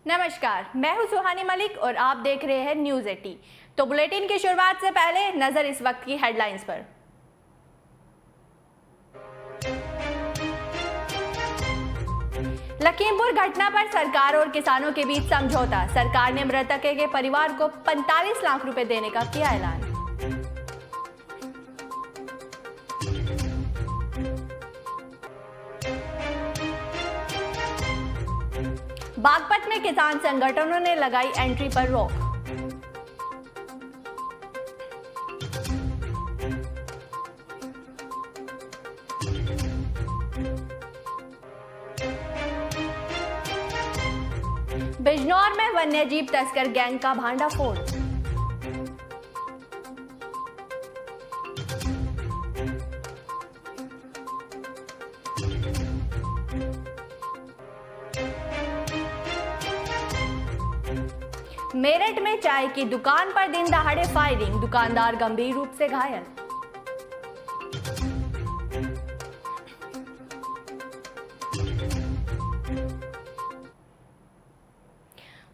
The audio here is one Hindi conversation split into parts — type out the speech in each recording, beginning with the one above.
नमस्कार, मैं हूं सुहानी मलिक और आप देख रहे हैं न्यूज 80। तो बुलेटिन की शुरुआत से पहले नजर इस वक्त की हेडलाइंस पर। लखीमपुर घटना पर सरकार और किसानों के बीच समझौता। सरकार ने मृतक के परिवार को 45 लाख रुपए देने का किया ऐलान। बागपत में किसान संगठनों ने लगाई एंट्री पर रोक। बिजनौर में वन्यजीव तस्कर गैंग का भांडाफोड़। मेरठ में चाय की दुकान पर दिन दहाड़े फायरिंग, दुकानदार गंभीर रूप से घायल।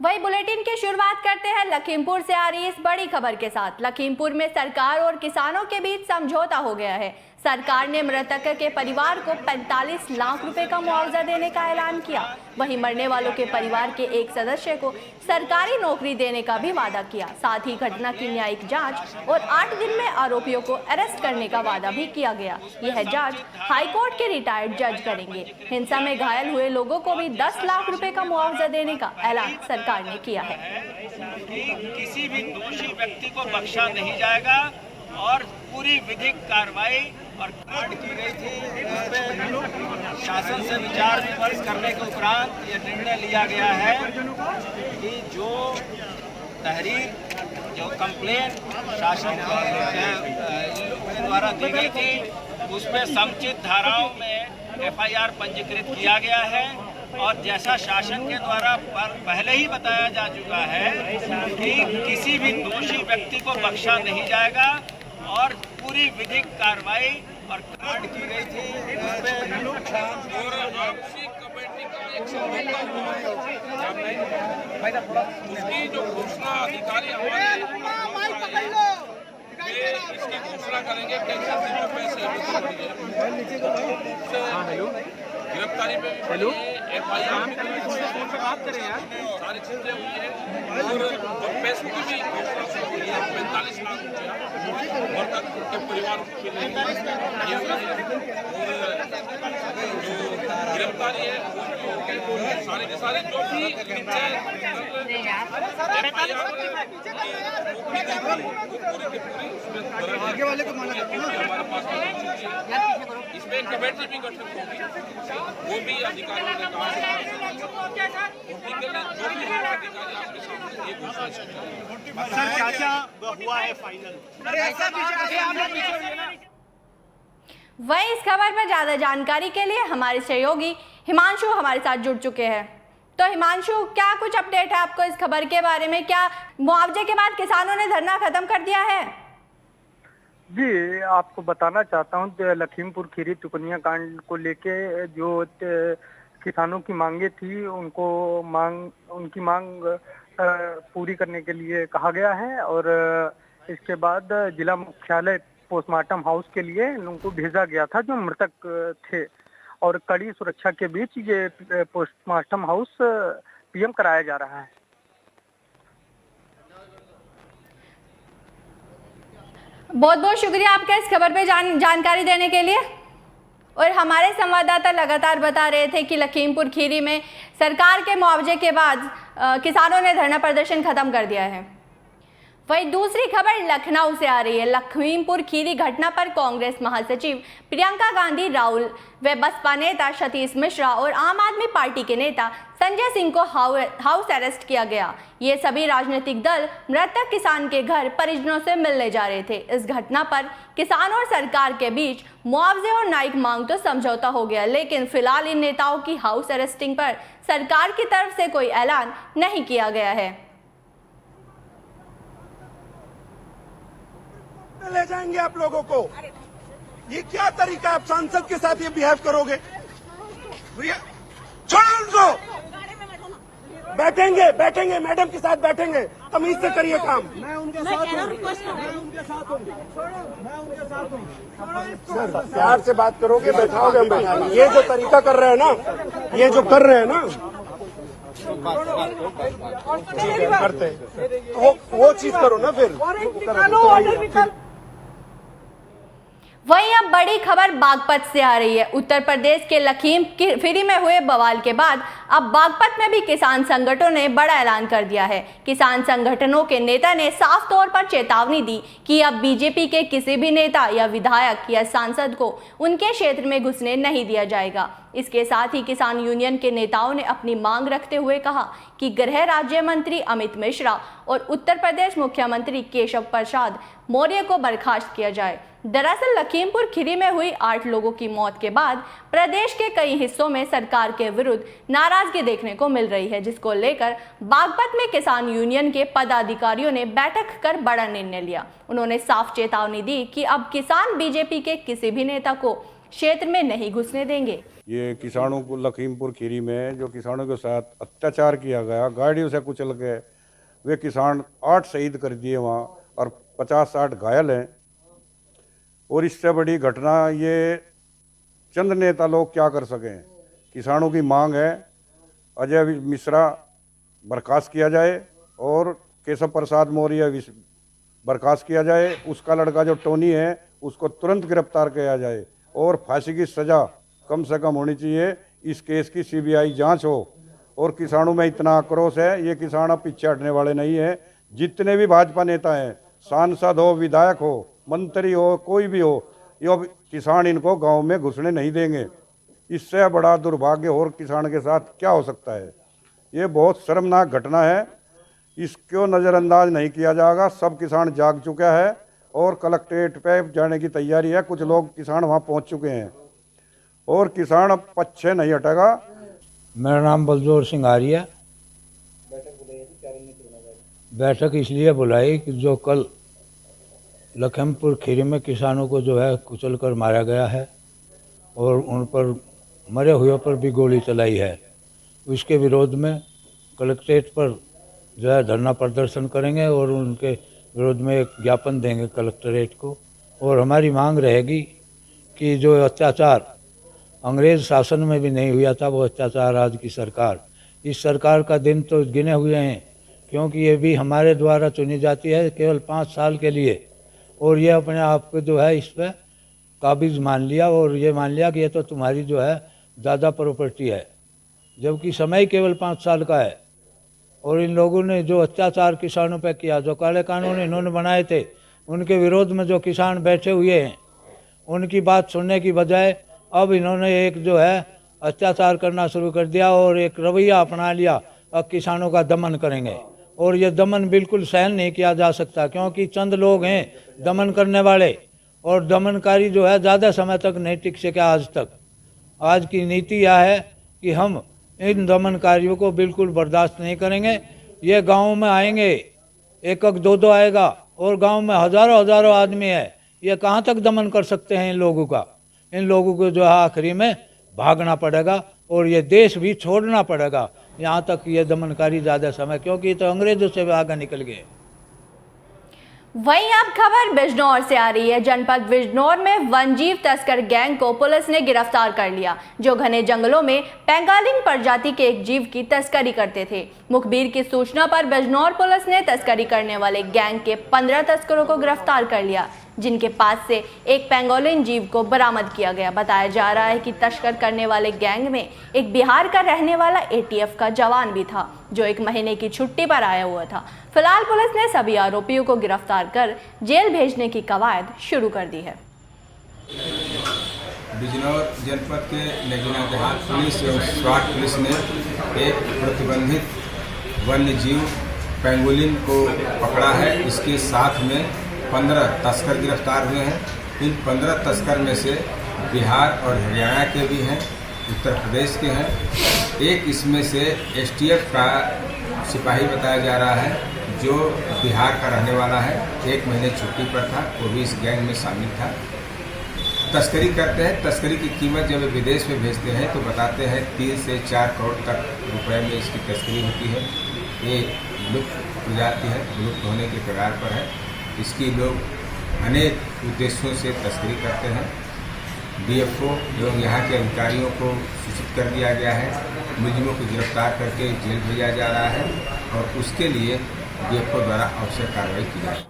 वही बुलेटिन की शुरुआत करते हैं लखीमपुर से आ रही इस बड़ी खबर के साथ। लखीमपुर में सरकार और किसानों के बीच समझौता हो गया है। सरकार ने मृतक के परिवार को 45 लाख रुपए का मुआवजा देने का ऐलान किया। वहीं मरने वालों के परिवार के एक सदस्य को सरकारी नौकरी देने का भी वादा किया। साथ ही घटना की न्यायिक जांच और 8 दिन में आरोपियों को अरेस्ट करने का वादा भी किया गया। यह जांच हाईकोर्ट के रिटायर्ड जज करेंगे। हिंसा में घायल हुए लोगों को भी 10 लाख रुपए का मुआवजा देने का ऐलान सरकार ने किया है। किसी भी दोषी व्यक्ति को बख्शा नहीं जाएगा और पूरी विधिक कार्रवाई और काट की गई थी। इसमें शासन से विचार विमर्श करने के उपरांत यह निर्णय लिया गया है कि जो तहरीर, जो कंप्लेन शासन के द्वारा दी गई थी उसमें समुचित धाराओं में FIR पंजीकृत किया गया है। और जैसा शासन के द्वारा पहले ही बताया जा चुका है कि किसी भी दोषी व्यक्ति को बख्शा नहीं जाएगा और पूरी विधिक कार्रवाई और काट की गई थी। उसकी जो घोषणा अधिकारी हमारे इसकी घोषणा करेंगे गिरफ्तारी में FIR बात करें यार, सारी चीजें हुई है और पैसों की भी घोषणा हुई है। 45 लाख रुपया मृतक के परिवार के लिए जो गिरफ्तारी है सारे के सारे जो भी आगे वाले को माना हमारे पास इसमें कमेटी भी गठन होगी, वो भी अधिकारियों ने कहा सर क्या हुआ है फाइनल। वहीं इस खबर पर ज्यादा जानकारी के लिए हमारे सहयोगी हिमांशु हमारे साथ जुड़ चुके हैं। तो हिमांशु, क्या कुछ अपडेट है आपको इस खबर के बारे में? क्या मुआवजे के बाद किसानों ने धरना खत्म कर दिया है? जी, आपको बताना चाहता हूं लखीमपुर खीरी तुकनिया कांड को लेके जो किसानों की मांगे थी उनकी मांग पूरी करने के लिए कहा गया है और इसके बाद जिला मुख्यालय पोस्टमार्टम हाउस के लिए उनको भेजा गया था जो मृतक थे और कड़ी सुरक्षा के बीच ये पोस्टमार्टम हाउस PM कराया जा रहा है। बहुत बहुत शुक्रिया आपका इस खबर पे जानकारी देने के लिए। और हमारे संवाददाता लगातार बता रहे थे कि लखीमपुर खीरी में सरकार के मुआवजे के बाद किसानों ने धरना प्रदर्शन खत्म कर दिया है। वहीं दूसरी खबर लखनऊ से आ रही है। लखीमपुर खीरी घटना पर कांग्रेस महासचिव प्रियंका गांधी राहुल व बसपा नेता सतीश मिश्रा और आम आदमी पार्टी के नेता संजय सिंह को हाउस अरेस्ट किया गया। ये सभी राजनीतिक दल मृतक किसान के घर परिजनों से मिलने जा रहे थे। इस घटना पर किसान और सरकार के बीच मुआवजे और न्यायिक मांग तो समझौता हो गया, लेकिन फिलहाल इन नेताओं की हाउस अरेस्टिंग पर सरकार की तरफ से कोई ऐलान नहीं किया गया है। ले जाएंगे आप लोगों को। ये क्या तरीका है? आप सांसद के साथ ये बिहेव करोगे? छोड़ो उनको। बैठेंगे बैठेंगे मैडम के साथ बैठेंगे, तमीज से करिए काम। सर प्यार से बात करोगे, बैठाओगे हम बैठाएंगे। ये जो तरीका कर रहे हैं ना, ये जो कर रहे हैं ना, करते वो चीज करो ना फिर। वहीं अब बड़ी खबर बागपत से आ रही है। उत्तर प्रदेश के लखीमपुर में हुए बवाल के बाद अब बागपत में भी किसान संगठनों ने बड़ा ऐलान कर दिया है। किसान संगठनों के नेता ने साफ तौर पर चेतावनी दी कि अब बीजेपी के किसी भी नेता या विधायक या सांसद को उनके क्षेत्र में घुसने नहीं दिया जाएगा। इसके साथ ही किसान यूनियन के नेताओं ने अपनी मांग रखते हुए कहा कि गृह राज्य मंत्री अमित मिश्रा और उत्तर प्रदेश मुख्यमंत्री केशव प्रसाद मौर्य को बर्खास्त किया जाए। दरअसल लखीमपुर खीरी में हुई 8 लोगों की मौत के बाद प्रदेश के कई हिस्सों में सरकार के विरुद्ध नाराजगी देखने को मिल रही है, जिसको लेकर बागपत में किसान यूनियन के पदाधिकारियों ने बैठक कर बड़ा निर्णय लिया। उन्होंने साफ चेतावनी दी कि अब किसान बीजेपी के किसी भी नेता को क्षेत्र में नहीं घुसने देंगे। ये किसानों को लखीमपुर खीरी में जो किसानों के साथ अत्याचार किया गया, गाड़ियों से कुचल के वे किसान 8 शहीद कर दिए वहाँ और 50-60 घायल हैं। और इससे बड़ी घटना ये चंद नेता लोग क्या कर सकें। किसानों की मांग है अजय मिश्रा बर्खास्त किया जाए और केशव प्रसाद मौर्य बर्खास्त किया जाए। उसका लड़का जो टोनी है उसको तुरंत गिरफ्तार किया जाए और फांसी की सज़ा कम से कम होनी चाहिए। इस केस की सीबीआई जांच हो। और किसानों में इतना आक्रोश है, ये किसान अब पीछे हटने वाले नहीं है। जितने भी भाजपा नेता हैं, सांसद हो, विधायक हो, मंत्री हो, कोई भी हो, ये किसान इनको गांव में घुसने नहीं देंगे। इससे बड़ा दुर्भाग्य और किसान के साथ क्या हो सकता है। ये बहुत शर्मनाक घटना है, इसको नज़रअंदाज नहीं किया जाएगा। सब किसान जाग चुका है और कलेक्ट्रेट पे जाने की तैयारी है। कुछ लोग किसान वहाँ पहुँच चुके हैं और किसान अब पीछे नहीं हटेगा। मेरा नाम बलजोर सिंह आर्य। बैठक इसलिए बुलाई कि जो कल लखीमपुर खीरी में किसानों को जो है कुचल कर मारा गया है और उन पर मरे हुए पर भी गोली चलाई है, उसके विरोध में कलेक्ट्रेट पर जो है धरना प्रदर्शन करेंगे और उनके विरोध में एक ज्ञापन देंगे कलेक्ट्रेट को। और हमारी मांग रहेगी कि जो अत्याचार अंग्रेज़ शासन में भी नहीं हुआ था, वो अत्याचार आज की सरकार, इस सरकार का दिन तो गिने हुए हैं, क्योंकि ये भी हमारे द्वारा चुनी जाती है केवल 5 साल के लिए। और ये अपने आप को जो है इस पर काबिज मान लिया और ये मान लिया कि ये तो तुम्हारी जो है ज़्यादा प्रॉपर्टी है, जबकि समय केवल 5 साल का है। और इन लोगों ने जो अत्याचार किसानों पर किया, जो काले कानून इन्होंने बनाए थे, उनके विरोध में जो किसान बैठे हुए हैं, उनकी बात सुनने की बजाय अब इन्होंने एक जो है अत्याचार करना शुरू कर दिया और एक रवैया अपना लिया, अब किसानों का दमन करेंगे। और ये दमन बिल्कुल सहन नहीं किया जा सकता, क्योंकि चंद लोग हैं दमन करने वाले, और दमनकारी जो है ज़्यादा समय तक नहीं टिक सके आज तक। आज की नीति यह है कि हम इन दमनकारियों को बिल्कुल बर्दाश्त नहीं करेंगे। ये गाँव में आएंगे, 1-1, 2-2 आएगा और गांव में हज़ारों आदमी है, ये कहाँ तक दमन कर सकते हैं इन लोगों का। इन लोगों को जो है आखिरी में भागना पड़ेगा और ये देश भी छोड़ना पड़ेगा, यहाँ तक ये दमनकारी ज़्यादा समय, क्योंकि ये तो अंग्रेज़ों से भी आगे निकल गए। वहीं अब खबर बिजनौर से आ रही है। जनपद बिजनौर में वनजीव तस्कर गैंग को पुलिस ने गिरफ्तार कर लिया, जो घने जंगलों में पेंगालिन प्रजाति के एक जीव की तस्करी करते थे। मुखबिर की सूचना पर बिजनौर पुलिस ने तस्करी करने वाले गैंग के 15 तस्करों को गिरफ्तार कर लिया, जिनके पास से एक पेंगोलिन जीव को बरामद किया गया। बताया जा रहा है कि तस्कर करने वाले गैंग में एक बिहार का रहने वाला ATF का जवान भी था, जो 1 महीने की छुट्टी पर आया हुआ था। फिलहाल पुलिस ने सभी आरोपियों को गिरफ्तार कर जेल भेजने की कवायद शुरू कर दी है। बिजनौर जनपद के नगीना देहात पुलिस एवं स्वाट पुलिस ने एक प्रतिबंधित वन्य जीव पेंगोलिन को पकड़ा है। इसके साथ में 15 तस्कर गिरफ्तार हुए हैं। इन 15 तस्कर में से बिहार और हरियाणा के भी हैं, उत्तर प्रदेश के हैं। एक इसमें से STF का सिपाही बताया जा रहा है, जो बिहार का रहने वाला है, 1 महीने छुट्टी पर था, वो भी इस गैंग में शामिल था। तस्करी करते हैं। तस्करी की कीमत जब विदेश में भेजते हैं तो बताते हैं 3 से 4 करोड़ तक रुपए में इसकी तस्करी होती है। ये लुप्त हो जाती है, विलुप्त होने के कगार पर है। इसकी लोग अनेक उद्देश्यों से तस्करी करते हैं। डीएफओ एवं यहाँ के अधिकारियों को सूचित कर दिया गया है, मुलजिमों को गिरफ्तार करके जेल भेजा जा रहा है और उसके लिए डीएफओ द्वारा आवश्यक कार्रवाई की जाए।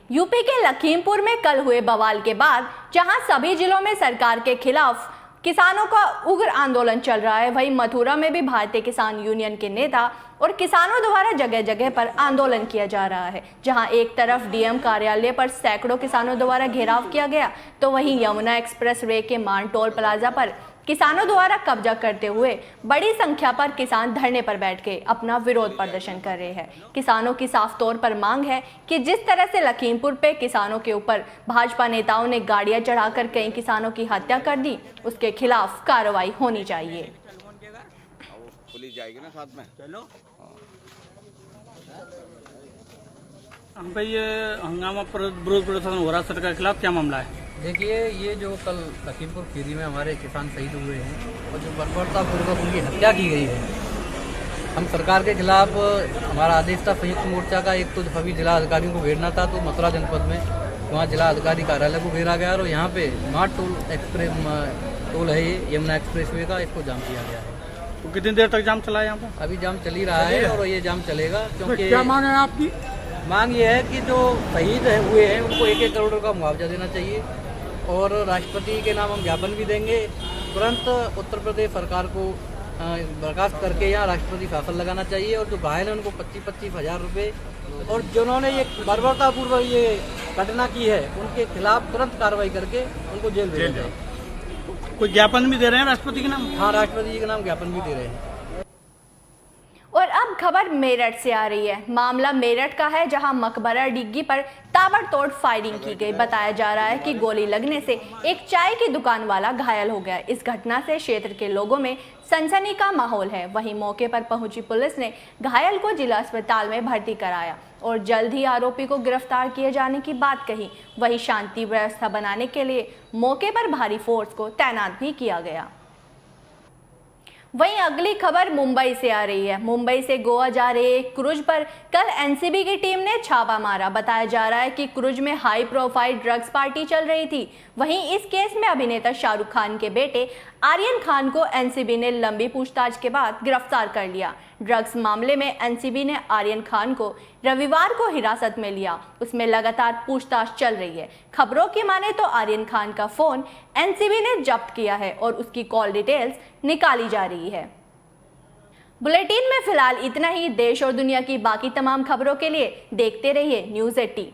यूपी के लखीमपुर में कल हुए बवाल के बाद जहां सभी जिलों में सरकार के खिलाफ किसानों का उग्र आंदोलन चल रहा है, वहीं मथुरा में भी भारतीय किसान यूनियन के नेता और किसानों द्वारा जगह जगह पर आंदोलन किया जा रहा है। जहां एक तरफ डीएम कार्यालय पर सैकड़ों किसानों द्वारा घेराव किया गया, तो वहीं यमुना एक्सप्रेस वे के मान टोल प्लाजा पर किसानों द्वारा कब्जा करते हुए बड़ी संख्या पर किसान धरने पर बैठ के अपना विरोध प्रदर्शन कर रहे हैं। किसानों की साफ तौर पर मांग है कि जिस तरह से लखीमपुर पे किसानों के ऊपर भाजपा नेताओं ने गाड़ियां चढ़ाकर कई किसानों की हत्या कर दी, उसके खिलाफ कार्रवाई होनी चाहिए। पुलिस जाएगी ना साथ में, चलो। हम पे ये हंगामा विरोध प्रदर्शन हो रहा है सरकार के खिलाफ, क्या मामला है? देखिए, ये जो कल लखीमपुर खीरी में हमारे किसान शहीद हुए हैं और जो बर्बरतापूर्वक उनकी हत्या की गई है, हम सरकार के खिलाफ, हमारा आदेश था संयुक्त मोर्चा का, एक तो सभी जिला अधिकारियों को घेरना था, तो मथुरा जनपद में वहाँ जिला अधिकारी कार्यालय को घेरा गया और यहाँ पे मार्ट टोल है यमुना एक्सप्रेस वे का, इसको जाम किया गया है। तो कितनी देर तक जाम चला है यहाँ पर? अभी जाम चल ही रहा है और ये जाम चलेगा, क्योंकि क्या मांग है आपकी? मांग ये है कि जो शहीद हुए हैं उनको 1-1 करोड़ का मुआवजा देना चाहिए और राष्ट्रपति के नाम हम ज्ञापन भी देंगे। तुरंत उत्तर प्रदेश सरकार को बर्खास्त करके यहाँ राष्ट्रपति शासन लगाना चाहिए और जो घायल हैं उनको 25-25 हज़ार रुपये, और जिन्होंने ये बर्बरतापूर्वक ये घटना की है उनके खिलाफ तुरंत कार्रवाई करके उनको जेल भेजा जाए। कोई ज्ञापन भी दे रहे हैं राष्ट्रपति के नाम? हाँ, राष्ट्रपति जी के नाम ज्ञापन भी दे रहे हैं। और अब खबर मेरठ से आ रही है। मामला मेरठ का है, जहां मकबरा डिग्गी पर ताबड़तोड़ फायरिंग की गई। बताया जा रहा है कि गोली लगने से एक चाय की दुकान वाला घायल हो गया। इस घटना से क्षेत्र के लोगों में सनसनी का माहौल है। वहीं मौके पर पहुंची पुलिस ने घायल को जिला अस्पताल में भर्ती कराया और जल्द ही आरोपी को गिरफ्तार किए जाने की बात कही। वहीं शांति व्यवस्था बनाने के लिए मौके पर भारी फोर्स को तैनात भी किया गया। वहीं अगली खबर मुंबई से आ रही है। मुंबई से गोवा जा रहे एक क्रूज पर कल एनसीबी की टीम ने छापा मारा। बताया जा रहा है कि क्रूज में हाई प्रोफाइल ड्रग्स पार्टी चल रही थी। वहीं इस केस में अभिनेता शाहरुख खान के बेटे आर्यन खान को एनसीबी ने लंबी पूछताछ के बाद गिरफ्तार कर लिया। ड्रग्स मामले में एनसीबी ने आर्यन खान को रविवार को हिरासत में लिया। उसमें लगातार पूछताछ चल रही है। खबरों की माने तो आर्यन खान का फोन एनसीबी ने जब्त किया है और उसकी कॉल डिटेल्स निकाली जा रही है। बुलेटिन में फिलहाल इतना ही। देश और दुनिया की बाकी तमाम खबरों के लिए देखते रहिए News 18।